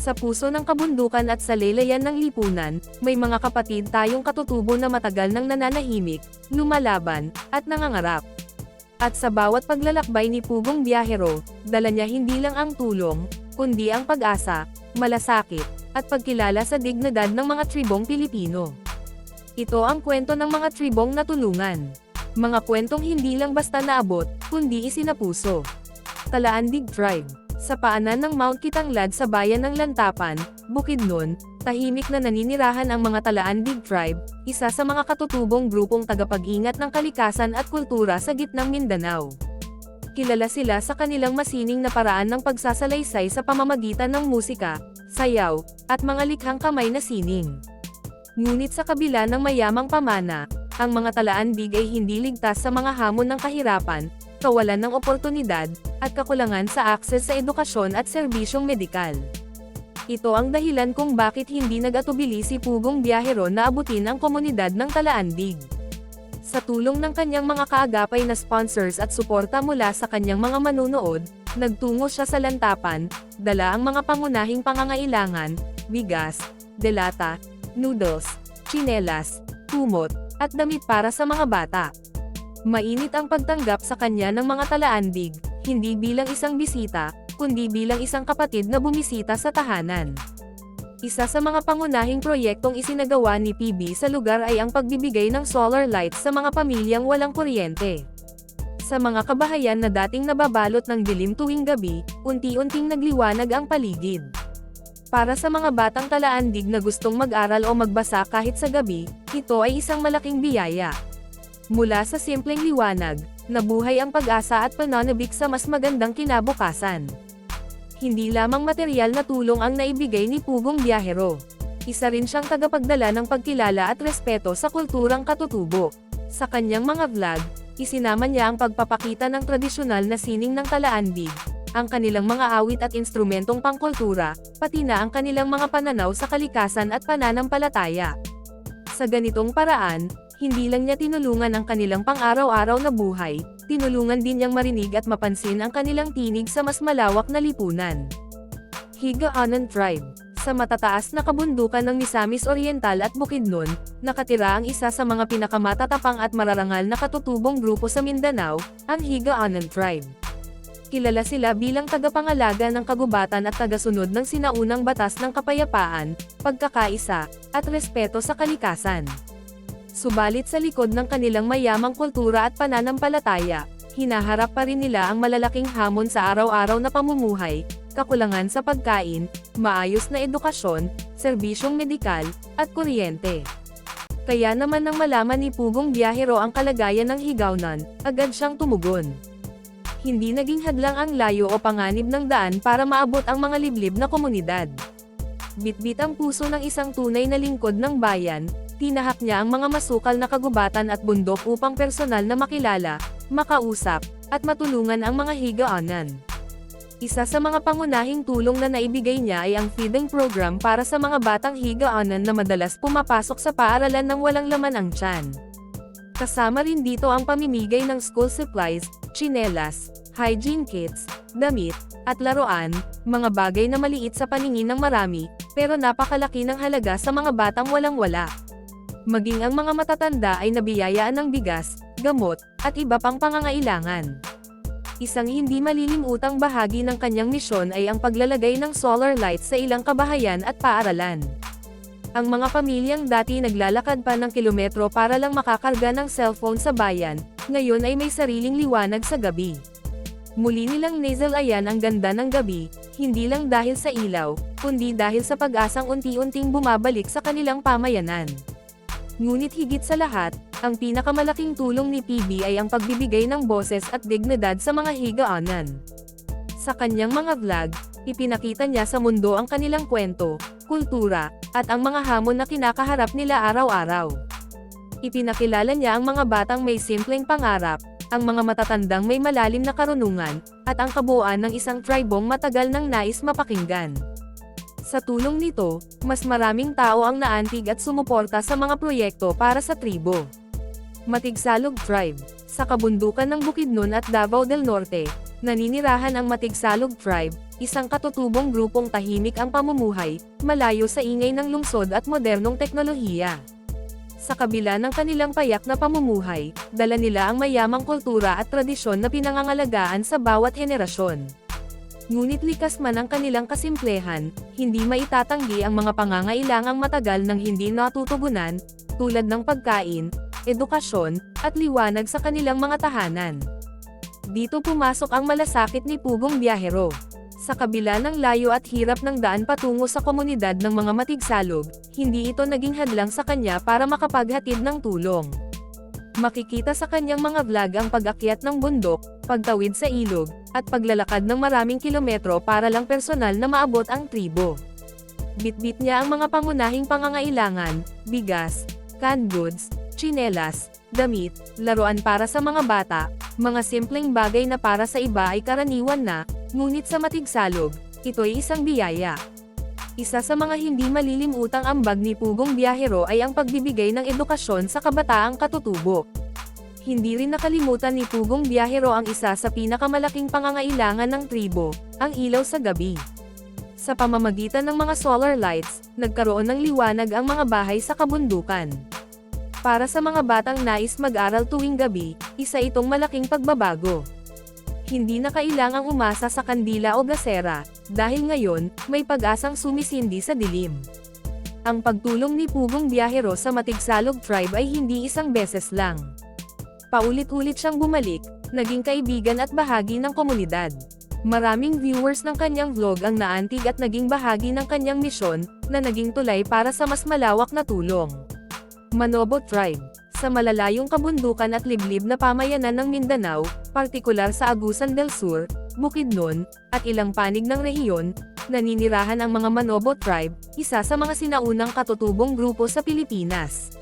Sa puso ng kabundukan at sa laylayan ng lipunan, may mga kapatid tayong katutubo na matagal nang nananahimik, lumalaban, at nangangarap. At sa bawat paglalakbay ni Pugong Biyahero, dala niya hindi lang ang tulong, kundi ang pag-asa, malasakit, at pagkilala sa dignidad ng mga tribong Pilipino. Ito ang kwento ng mga tribong natulungan. Mga kwentong hindi lang basta naabot, kundi isinapuso. Talaandig Tribe. Sa paanan ng Mount Kitanglad sa bayan ng Lantapan, Bukidnon, tahimik na naninirahan ang mga Talaandig Tribe, isa sa mga katutubong grupong tagapag-ingat ng kalikasan at kultura sa gitnang Mindanao. Kilala sila sa kanilang masining na paraan ng pagsasalaysay sa pamamagitan ng musika, sayaw, at mga likhang kamay na sining. Ngunit sa kabila ng mayamang pamana, ang mga Talaandig ay hindi ligtas sa mga hamon ng kahirapan, kawalan ng oportunidad, at kakulangan sa akses sa edukasyon at serbisyong medikal. Ito ang dahilan kung bakit hindi nag-atubili si Pugong Biyahero na abutin ang komunidad ng Talaandig. Sa tulong ng kanyang mga kaagapay na sponsors at suporta mula sa kanyang mga manunood, nagtungo siya sa Lantapan, dala ang mga pangunahing pangangailangan, bigas, delata, noodles, tsinelas, kumot, at damit para sa mga bata. Mainit ang pagtanggap sa kanya ng mga Talaandig, hindi bilang isang bisita, kundi bilang isang kapatid na bumisita sa tahanan. Isa sa mga pangunahing proyektong isinagawa ni PB sa lugar ay ang pagbibigay ng solar lights sa mga pamilyang walang kuryente. Sa mga kabahayan na dating nababalot ng dilim tuwing gabi, unti-unting nagliwanag ang paligid. Para sa mga batang Talaandig na gustong mag-aral o magbasa kahit sa gabi, ito ay isang malaking biyaya. Mula sa simpleng liwanag, nabuhay ang pag-asa at pananabik sa mas magandang kinabukasan. Hindi lamang material na tulong ang naibigay ni Pugong Biyahero. Isa rin siyang tagapagdala ng pagkilala at respeto sa kulturang katutubo. Sa kanyang mga vlog, isinama niya ang pagpapakita ng tradisyonal na sining ng Talaandig, ang kanilang mga awit at instrumentong pangkultura, pati na ang kanilang mga pananaw sa kalikasan at pananampalataya. Sa ganitong paraan, hindi lang niya tinulungan ang kanilang pang-araw-araw na buhay, tinulungan din niyang marinig at mapansin ang kanilang tinig sa mas malawak na lipunan. Higa-Anan Tribe. Sa matataas na kabundukan ng Misamis Oriental at Bukidnon, nakatira ang isa sa mga pinakamatatapang at mararangal na katutubong grupo sa Mindanao, ang Higa-Anan Tribe. Kilala sila bilang tagapangalaga ng kagubatan at tagasunod ng sinaunang batas ng kapayapaan, pagkakaisa, at respeto sa kalikasan. Subalit sa likod ng kanilang mayamang kultura at pananampalataya, hinaharap pa rin nila ang malalaking hamon sa araw-araw na pamumuhay, kakulangan sa pagkain, maayos na edukasyon, serbisyong medikal, at kuryente. Kaya naman nang malaman ni Pugong Biyahero ang kalagayan ng Higaonan, agad siyang tumugon. Hindi naging hadlang ang layo o panganib ng daan para maabot ang mga liblib na komunidad. Bitbit ang puso ng isang tunay na lingkod ng bayan, tinahak niya ang mga masukal na kagubatan at bundok upang personal na makilala, makausap, at matulungan ang mga Higaonan. Isa sa mga pangunahing tulong na naibigay niya ay ang feeding program para sa mga batang Higaonan na madalas pumapasok sa paaralan ng walang laman ang tiyan. Kasama rin dito ang pamimigay ng school supplies, tsinelas, hygiene kits, damit, at laruan, mga bagay na maliit sa paningin ng marami, pero napakalaki ng halaga sa mga batang walang-wala. Maging ang mga matatanda ay nabiyayaan ng bigas, gamot, at iba pang pangangailangan. Isang hindi malilimutang bahagi ng kanyang misyon ay ang paglalagay ng solar lights sa ilang kabahayan at paaralan. Ang mga pamilyang dati naglalakad pa ng kilometro para lang makakarga ng cellphone sa bayan, ngayon ay may sariling liwanag sa gabi. Muli nilang nasalayan ang ganda ng gabi, hindi lang dahil sa ilaw, kundi dahil sa pag-asang unti-unting bumabalik sa kanilang pamayanan. Ngunit higit sa lahat, ang pinakamalaking tulong ni PB ay ang pagbibigay ng boses at dignidad sa mga Higaonan. Sa kanyang mga vlog, ipinakita niya sa mundo ang kanilang kwento, kultura, at ang mga hamon na kinakaharap nila araw-araw. Ipinakilala niya ang mga batang may simpleng pangarap, ang mga matatandang may malalim na karunungan, at ang kabuuan ng isang tribong matagal nang nais mapakinggan. Sa tulong nito, mas maraming tao ang naantig at sumuporta sa mga proyekto para sa tribo. Matigsalog Tribe. Sa kabundukan ng Bukidnon at Davao del Norte, naninirahan ang Matigsalog Tribe, isang katutubong grupong tahimik ang pamumuhay, malayo sa ingay ng lungsod at modernong teknolohiya. Sa kabila ng kanilang payak na pamumuhay, dala nila ang mayamang kultura at tradisyon na pinangangalagaan sa bawat henerasyon. Ngunit likas man ang kanilang kasimplehan, hindi maitatanggi ang mga pangangailangang matagal nang hindi natutugunan, tulad ng pagkain, edukasyon, at liwanag sa kanilang mga tahanan. Dito pumasok ang malasakit ni Pugong Biyahero. Sa kabila ng layo at hirap ng daan patungo sa komunidad ng mga matigsalog, hindi ito naging hadlang sa kanya para makapaghatid ng tulong. Makikita sa kanyang mga vlog ang pag-akyat ng bundok, pagtawid sa ilog, at paglalakad ng maraming kilometro para lang personal na maabot ang tribo. Bitbit niya ang mga pangunahing pangangailangan, bigas, canned goods, tsinelas, damit, laruan para sa mga bata, mga simpleng bagay na para sa iba ay karaniwan na, ngunit sa matigsalog, ito'y isang biyaya. Isa sa mga hindi malilimutang ambag ni Pugong Biyahero ay ang pagbibigay ng edukasyon sa kabataang katutubo. Hindi rin nakalimutan ni Pugong Biyahero ang isa sa pinakamalaking pangangailangan ng tribo, ang ilaw sa gabi. Sa pamamagitan ng mga solar lights, nagkaroon ng liwanag ang mga bahay sa kabundukan. Para sa mga batang nais mag-aral tuwing gabi, isa itong malaking pagbabago. Hindi na kailangang umasa sa kandila o gasera, dahil ngayon, may pag-asang sumisindi sa dilim. Ang pagtulong ni Pugong Biyahero sa Matigsalog Tribe ay hindi isang beses lang. Paulit-ulit siyang bumalik, naging kaibigan at bahagi ng komunidad. Maraming viewers ng kanyang vlog ang naantig at naging bahagi ng kanyang misyon, na naging tulay para sa mas malawak na tulong. Manobo Tribe. Sa malalayong kabundukan at liblib na pamayanan ng Mindanao, partikular sa Agusan del Sur, Bukidnon, at ilang panig ng rehiyon, naninirahan ang mga Manobo Tribe, isa sa mga sinaunang katutubong grupo sa Pilipinas.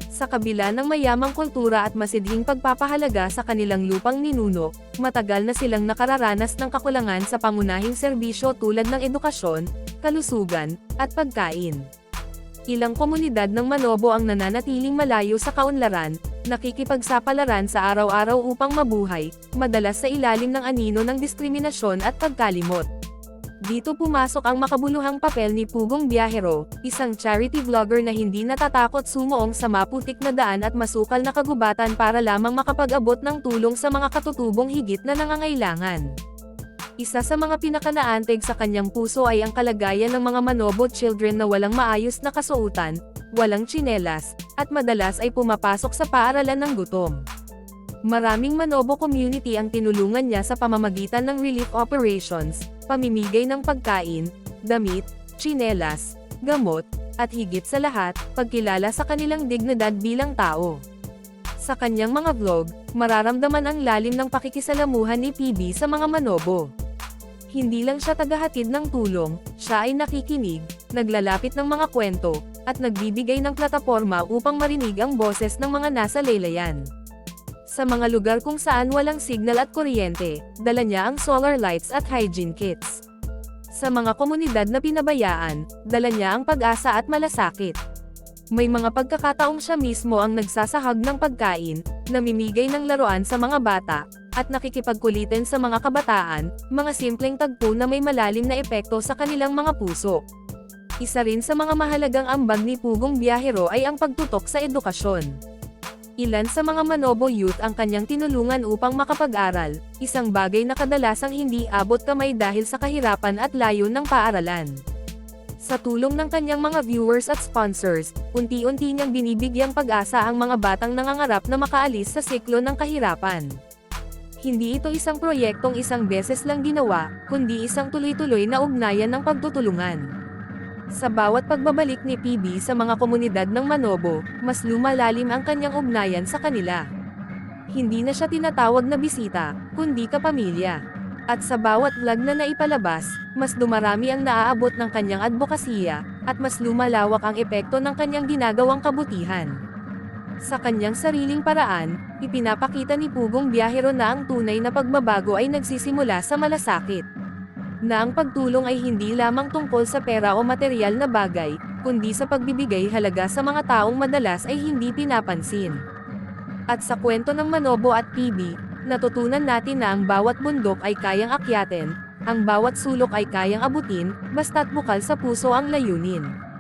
Sa kabila ng mayamang kultura at masidhing pagpapahalaga sa kanilang lupang ninuno, matagal na silang nakararanas ng kakulangan sa pangunahing serbisyo tulad ng edukasyon, kalusugan, at pagkain. Ilang komunidad ng Manobo ang nananatiling malayo sa kaunlaran, nakikipagsapalaran sa araw-araw upang mabuhay, madalas sa ilalim ng anino ng diskriminasyon at pagkalimot. Dito pumasok ang makabuluhang papel ni Pugong Biyahero, isang charity vlogger na hindi natatakot sumuong sa maputik na daan at masukal na kagubatan para lamang makapag-abot ng tulong sa mga katutubong higit na nangangailangan. Isa sa mga pinakanaantig sa kanyang puso ay ang kalagayan ng mga Manobo children na walang maayos na kasuotan, walang tsinelas, at madalas ay pumapasok sa paaralan ng gutom. Maraming Manobo community ang tinulungan niya sa pamamagitan ng relief operations, pamimigay ng pagkain, damit, tsinelas, gamot, at higit sa lahat, pagkilala sa kanilang dignidad bilang tao. Sa kanyang mga vlog, mararamdaman ang lalim ng pakikisalamuhan ni PB sa mga Manobo. Hindi lang siya tagahatid ng tulong, siya ay nakikinig, naglalapit ng mga kwento, at nagbibigay ng plataporma upang marinig ang boses ng mga nasa laylayan. Sa mga lugar kung saan walang signal at kuryente, dala niya ang solar lights at hygiene kits. Sa mga komunidad na pinabayaan, dala niya ang pag-asa at malasakit. May mga pagkakataong siya mismo ang nagsasahag ng pagkain, namimigay ng laruan sa mga bata, at nakikipagkulitin sa mga kabataan, mga simpleng tagpo na may malalim na epekto sa kanilang mga puso. Isa rin sa mga mahalagang ambag ni Pugong Biyahero ay ang pagtutok sa edukasyon. Ilan sa mga Manobo youth ang kanyang tinulungan upang makapag-aral, isang bagay na kadalasang hindi abot kamay dahil sa kahirapan at layo ng paaralan. Sa tulong ng kanyang mga viewers at sponsors, unti-unti niyang binibigyang pag-asa ang mga batang nangangarap na makaalis sa siklo ng kahirapan. Hindi ito isang proyektong isang beses lang ginawa, kundi isang tuloy-tuloy na ugnayan ng pagtutulungan. Sa bawat pagbabalik ni PB sa mga komunidad ng Manobo, mas lumalalim ang kanyang ugnayan sa kanila. Hindi na siya tinatawag na bisita, kundi kapamilya. At sa bawat vlog na naipalabas, mas dumarami ang naaabot ng kanyang advokasya, at mas lumalawak ang epekto ng kanyang ginagawang kabutihan. Sa kanyang sariling paraan, ipinapakita ni Pugong Biyahero na ang tunay na pagbabago ay nagsisimula sa malasakit. Na ang pagtulong ay hindi lamang tungkol sa pera o material na bagay, kundi sa pagbibigay halaga sa mga taong madalas ay hindi pinapansin. At sa kwento ng Manobo at PB, natutunan natin na ang bawat bundok ay kayang akyatin, Ang bawat sulok ay kayang abutin, basta't bukal sa puso ang layunin.